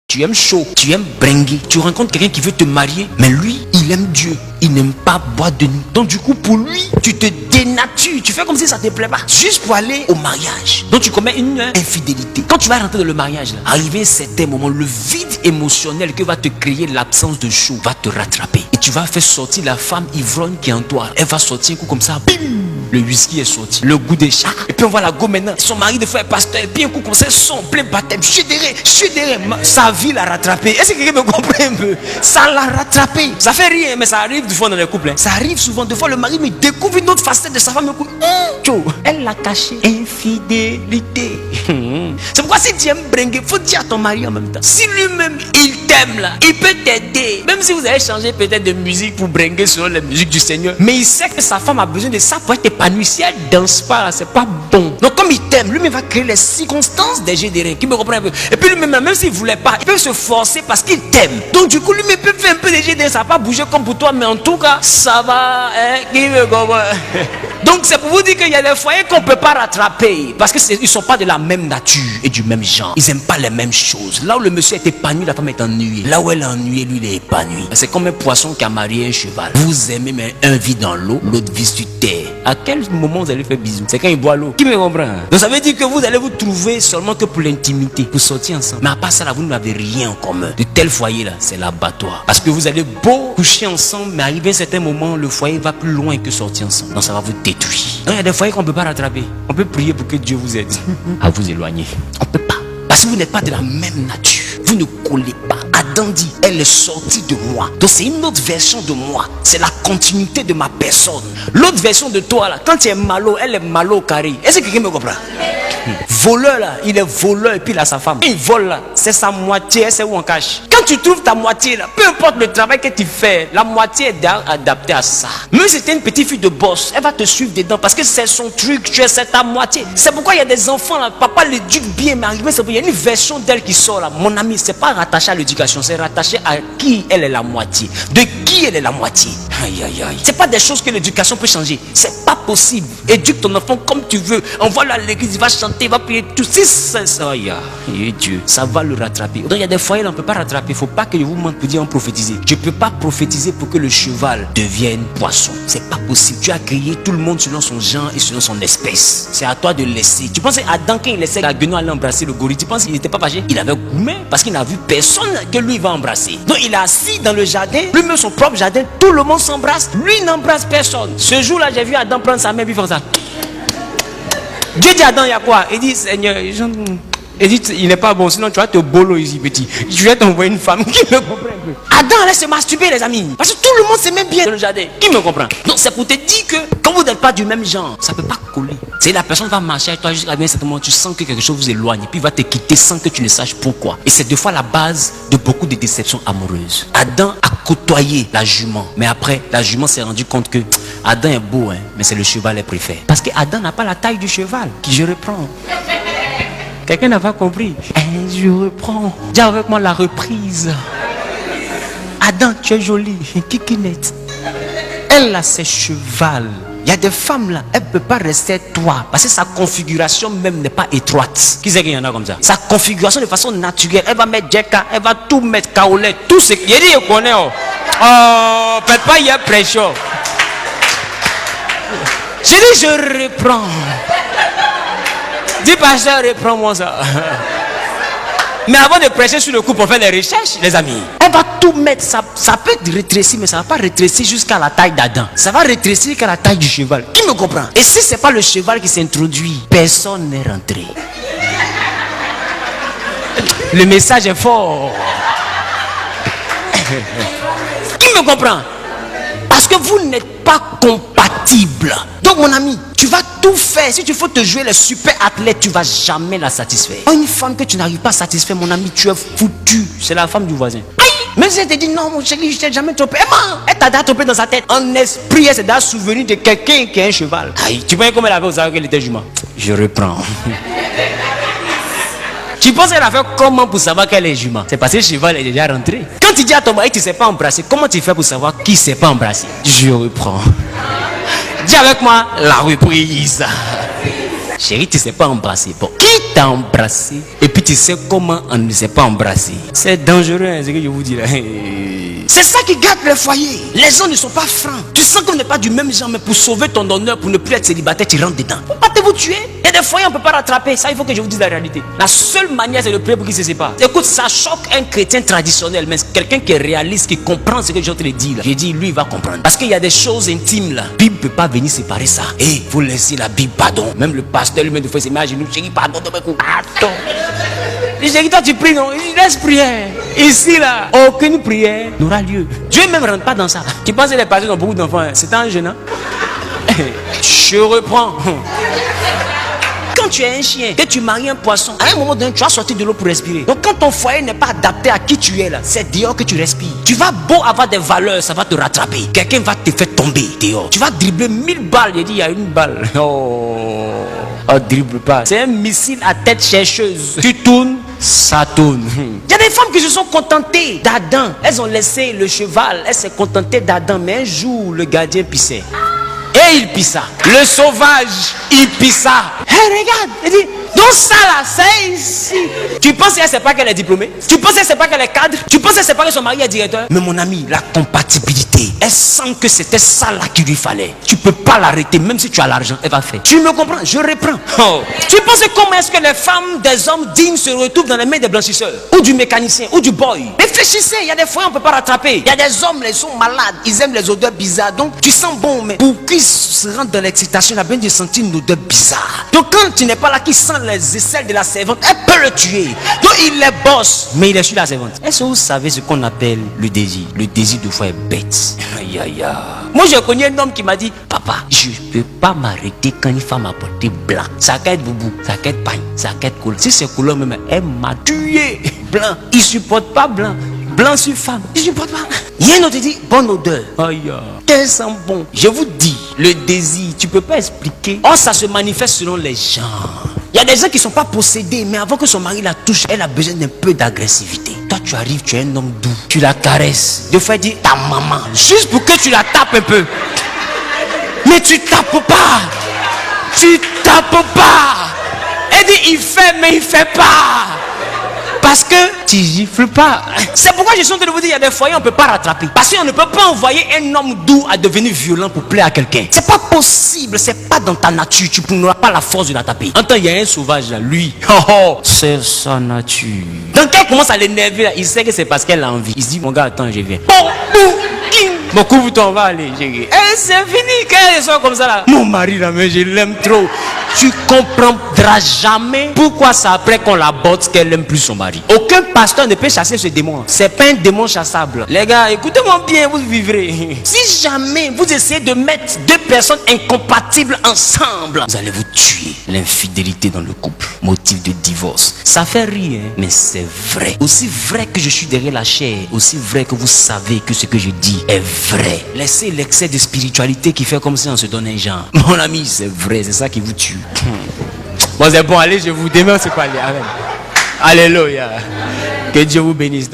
Tu aimes chaud, tu aimes bringuer, tu rencontres quelqu'un qui veut te marier, mais lui, il aime Dieu, il n'aime pas boire de nuit. Donc du coup, pour lui, tu te dénatures, tu fais comme si ça te plaît pas, juste pour aller au mariage. Donc tu commets une infidélité. Quand tu vas rentrer dans le mariage, là, arrivé à un certain moment, le vide émotionnel que va te créer l'absence de chaud va te rattraper. Et tu vas faire sortir la femme ivrogne qui est en toi. Elle va sortir un coup comme ça, bim, le whisky est sorti, le goût des chats. Et puis on voit la go maintenant, son mari de frère pasteur, et puis un coup comme ça, son plein baptême, chédéré, sa vie l'a rattrapé. Est-ce que quelqu'un me comprend un peu? Ça l'a rattrapé. Ça fait rien, mais ça arrive des fois dans les couples. Ça arrive souvent, des fois le mari me découvre une autre facette de sa femme. Elle l'a caché. Infidélité. C'est pourquoi si tu aimes bringuer, faut dire à ton mari en même temps. Si lui-même il t'aime là, il peut t'aider. Même si vous allez changer peut-être de musique pour bringuer selon la musique du Seigneur, mais il sait que sa femme a besoin de ça pour être épanouie. Si elle danse pas, c'est pas bon. Donc comme il t'aime, lui-même va créer les circonstances des jets de reins. Qui me comprend un peu? Et puis lui-même, même s'il voulait pas, il peut se forcer parce qu'il t'aime. Donc du coup, lui-même peut faire un peu de jets de reins. Ça va pas bouger comme pour toi, mais en tout cas, ça va. Qui me comprend? Donc c'est pour vous dire qu'il y a des foyers qu'on peut pas rattraper parce que ils sont pas de la même nature et du même genre. Ils aiment pas les mêmes choses. Là où le monsieur est épanoui, la femme est ennuyée. Là où elle est ennuyée, lui il est épanoui. C'est comme un poisson qui a marié un cheval. Vous aimez, mais un vit dans l'eau, l'autre vit sur terre. À quel moment vous allez faire bisous? C'est quand il boit l'eau. Qui me comprend? Donc ça veut dire que vous allez vous trouver seulement que pour l'intimité, pour sortir ensemble. Mais à part ça là, vous n'avez rien en commun. De tel foyer là, c'est l'abattoir. Parce que vous allez beau coucher ensemble, mais arrivé à un certain moment, le foyer va plus loin que sortir ensemble. Donc ça va vous détruire. Donc il y a des foyers qu'on ne peut pas rattraper. On peut prier pour que Dieu vous aide à vous éloigner. On ne peut pas. Parce que vous n'êtes pas de la même nature. Vous ne collez pas. Adam dit, elle est sortie de moi. Donc c'est une autre version de moi. C'est la continuité de ma personne. L'autre version de toi là, quand tu es malo, elle est malo au carré. Est-ce que quelqu'un me comprend? Voleur là, il est voleur et puis il a sa femme. Il vole là, c'est sa moitié, c'est où on cache. Quand tu trouves ta moitié là, peu importe le travail que tu fais, la moitié est adaptée à ça. Même si c'était une petite fille de boss, elle va te suivre dedans parce que c'est son truc, c'est ta moitié. C'est pourquoi il y a des enfants là, papa l'éduque bien, mais arrivé, il y a une version d'elle qui sort là. Mon ami, c'est pas rattaché à l'éducation, c'est rattaché à qui elle est la moitié. De qui elle est la moitié. Aïe aïe aïe. C'est pas des choses que l'éducation peut changer. C'est pas possible. Éduque ton enfant comme tu veux. Envoie-le à l'église, il va chanter, il va prier tout. Si c'est ça, Dieu, ça va le rattraper. Donc il y a des foyers là, on ne peut pas rattraper. Il ne faut pas que je vous montre pour dire on prophétiser. Je ne peux pas prophétiser pour que le cheval devienne poisson. C'est pas possible. Tu as créé tout le monde selon son genre et selon son espèce. C'est à toi de laisser. Tu penses à Adam quand il laissait la guenon aller embrasser le gorille, tu penses qu'il n'était pas fâché? Il avait gourmé parce qu'il n'a vu personne que lui va embrasser. Donc il est assis dans le jardin, lui-même son propre jardin, tout le monde s'embrasse, lui n'embrasse personne. Ce jour-là, j'ai vu Adam prendre sa main et faire ça. Dieu dit à Adam, il y a quoi? Il dit, Seigneur, il dit, il n'est pas bon, sinon tu vas te bolo ici, petit. Je vais t'envoyer une femme qui me comprend un peu. Adam allait se masturber, les amis. Parce que tout le monde s'aime bien dans le jardin. Qui me comprend? Donc c'est pour te dire que quand vous n'êtes pas du même genre, ça ne peut pas coller. C'est la personne va marcher avec toi jusqu'à un certain moment, tu sens que quelque chose vous éloigne, et puis il va te quitter sans que tu ne saches pourquoi. Et c'est deux fois la base de beaucoup de déceptions amoureuses. Adam a côtoyé la jument, mais après, la jument s'est rendu compte que Adam est beau, hein, mais c'est le cheval qu'elle préfère. Parce que Adam n'a pas la taille du cheval, qui je reprends. Quelqu'un n'a pas compris. Je reprends. Dis avec moi la reprise. Adam, tu es jolie. Kikinette. Elle a ses chevals. Il y a des femmes là, elle ne peut pas rester toi. Parce que sa configuration même n'est pas étroite. Qui c'est qu'il y en a comme ça? Sa configuration de façon naturelle. Elle va mettre Jeka, elle va tout mettre Kaolette. Tout ce qu'il y a dit, je connais. Oh, peut-être pas, il y a pression. J'ai dit, je reprends. Dis pasteur, reprends-moi ça. Mais avant de prêcher sur le coup pour faire des recherches, les amis, elle va tout mettre. Ça peut être rétréci, mais ça ne va pas rétrécir jusqu'à la taille d'Adam. Ça va rétrécir jusqu'à la taille du cheval. Qui me comprend? Et si ce n'est pas le cheval qui s'introduit, personne n'est rentré. Le message est fort. Qui me comprend? Parce que vous n'êtes pas compatibles. Donc mon ami, tu vas tout faire. Si tu faut te jouer le super athlète, tu ne vas jamais la satisfaire. Une femme que tu n'arrives pas à satisfaire, mon ami, tu es foutu. C'est la femme du voisin. Aïe! Même si elle te dit non, mon chéri, je ne t'ai jamais trompé. Elle t'a déjà trompé dans sa tête. En esprit, elle s'est déjà souvenue de quelqu'un qui a un cheval. Aïe, tu vois comment elle avait osé qu'elle était jument? Je reprends. Tu penses qu'elle a fait comment pour savoir qu'elle est jument? C'est parce que le cheval est déjà rentré. Quand tu dis à ton mari que tu ne sais pas embrasser, comment tu fais pour savoir qui ne sait pas embrasser? Je reprends. Dis avec moi la reprise. Chérie, tu ne sais pas embrasser. Bon, qui t'a embrassé et puis tu sais comment on ne sait pas embrasser? C'est dangereux, hein, ce que je vous dis là. C'est ça qui gâte le foyer. Les gens ne sont pas francs. Tu sens qu'on n'est pas du même genre, mais pour sauver ton honneur, pour ne plus être célibataire, tu rentres dedans. Faut pas te vous tuer. Il y a des foyers, on ne peut pas rattraper. Ça, il faut que je vous dise la réalité. La seule manière, c'est de prier pour qu'ils se séparent. Écoute, ça choque un chrétien traditionnel, mais quelqu'un qui est réaliste, qui comprend ce que je te dis là. J'ai dit, lui, il va comprendre. Parce qu'il y a des choses intimes là. La Bible ne peut pas venir séparer ça. Et vous laissez la Bible, pardon. Même le pasteur lui-même de faire ses mains à genoux. Chérie, pardon, attends. Chérie, toi tu pries, non? Laisse prière. Ici là, aucune prière n'aura lieu. Dieu même ne rentre pas dans ça. Tu penses que les pasteurs ont beaucoup d'enfants? C'est un jeune, hein? Je reprends. Quand tu es un chien, que tu maries un poisson, à un moment donné, tu vas sortir de l'eau pour respirer. Donc quand ton foyer n'est pas adapté à qui tu es là, c'est dehors que tu respires. Tu vas beau avoir des valeurs, ça va te rattraper. Quelqu'un va te faire tomber dehors. Tu vas dribbler 1000 balles. Il dit, il y a une balle. Oh, dribble pas. C'est un missile à tête chercheuse. Tu tournes, ça tourne. Il y a des femmes qui se sont contentées d'Adam. Elles ont laissé le cheval. Elles se contentaient d'Adam. Mais un jour, le gardien pissait. Et il pissa. Le sauvage, il pissa. Hey, regarde, il dit, donc ça là, c'est ici. Tu penses qu'elle ne sait pas qu'elle est diplômée? Tu penses qu'elle ne sait pas qu'elle est cadre? Tu penses qu'elle ne sait pas que son mari est directeur? Mais mon ami, la compatibilité, elle sent que c'était ça là qu'il lui fallait. Tu ne peux pas l'arrêter, même si tu as l'argent, elle va faire. Tu me comprends? Je reprends. Oh. Tu penses comment est-ce que les femmes des hommes dignes se retrouvent dans les mains des blanchisseurs? Ou du mécanicien, ou du boy? Réfléchissez, il y a des fois on ne peut pas rattraper. Il y a des hommes, ils sont malades, ils aiment les odeurs bizarres. Donc tu sens bon, mais pour qu'ils se rendent dans l'excitation, il a besoin de sentir une odeur bizarre. Donc quand tu n'es pas là, qui sent les aisselles de la servante, elle peut le tuer. Donc il les bosse, mais il est sur la servante. Est-ce que vous savez ce qu'on appelle le désir? Le désir de fois est bête. Aïe aïe aïe. Moi j'ai connu un homme qui m'a dit, papa, je ne peux pas m'arrêter quand une femme m'a porté blanc. Ça peut être boubou, ça peut être paille, ça peut être couleur. Si c'est couleur même, elle m'a tué. Blanc, il ne supporte pas blanc. Blanc sur femme, il ne supporte pas. Il y a un autre qui dit, bonne odeur. Aïe, qu'elle sent bon. Je vous dis, le désir, tu ne peux pas expliquer. Oh, ça se manifeste selon les gens. Il y a des gens qui ne sont pas possédés, mais avant que son mari la touche, elle a besoin d'un peu d'agressivité. Toi, tu arrives, tu es un homme doux. Tu la caresses. Des fois, elle dit ta maman. Juste pour que tu la tapes un peu. Mais tu tapes pas. Tu tapes pas. Elle dit il fait, mais il fait pas. Parce que tu gifles pas. C'est pourquoi je suis en train de vous dire, il y a des foyers on ne peut pas rattraper. Parce qu'on ne peut pas envoyer un homme doux à devenir violent pour plaire à quelqu'un. C'est pas possible, c'est pas dans ta nature. Tu n'auras pas la force de la taper. Entends, il y a un sauvage là, lui. C'est sa nature. Donc quand elle commence à l'énerver là, il sait que c'est parce qu'elle a envie. Il se dit, mon gars, attends, je viens. Bon, couvre-toi, on va aller, chérie. Et c'est fini, quand elle sort comme ça là. Mon mari là, mais je l'aime trop. Tu comprendras jamais pourquoi c'est après qu'on la botte qu'elle aime plus son mari. Aucun pasteur ne peut chasser ce démon. C'est pas un démon chassable. Les gars, écoutez-moi bien, vous vivrez. Si jamais vous essayez de mettre deux personnes incompatibles ensemble, vous allez vous tuer. L'infidélité dans le couple, motif de divorce. Ça fait rire, hein, mais c'est vrai. Aussi vrai que je suis derrière la chair, aussi vrai que vous savez que ce que je dis est vrai. Laissez l'excès de spiritualité qui fait comme si on se donne un genre. Mon ami, c'est vrai, c'est ça qui vous tue. Bon, c'est bon, allez, je vous demain, c'est pas aller. Alléluia. Que Dieu vous bénisse.